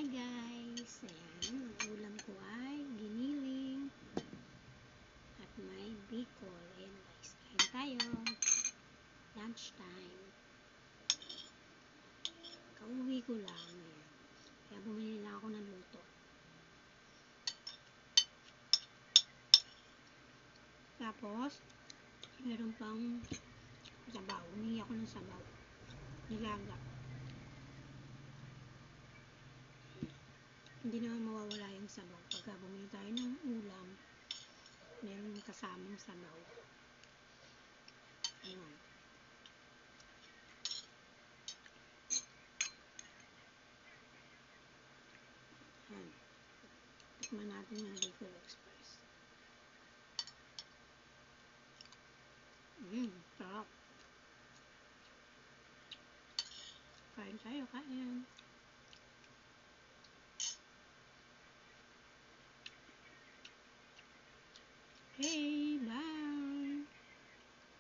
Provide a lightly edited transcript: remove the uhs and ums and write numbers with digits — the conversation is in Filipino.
Hi guys! Ayan, ang ulam ko ay giniling at may bicol. Ayan guys, kain tayo. Lunch time. Kauwi ko lang. Ayan. Kaya bumili lang ako ng luto. Tapos, meron pang sabaw. Humingi ako ng sabaw. Nilaga. Hindi naman mawawala yung sabaw. Pagka bumili tayo ng ulam, meron kasamang sabaw. Ayan. Ayan. Tikman natin yung Bicol Express. Sarap. Kain tayo, kain. Hey!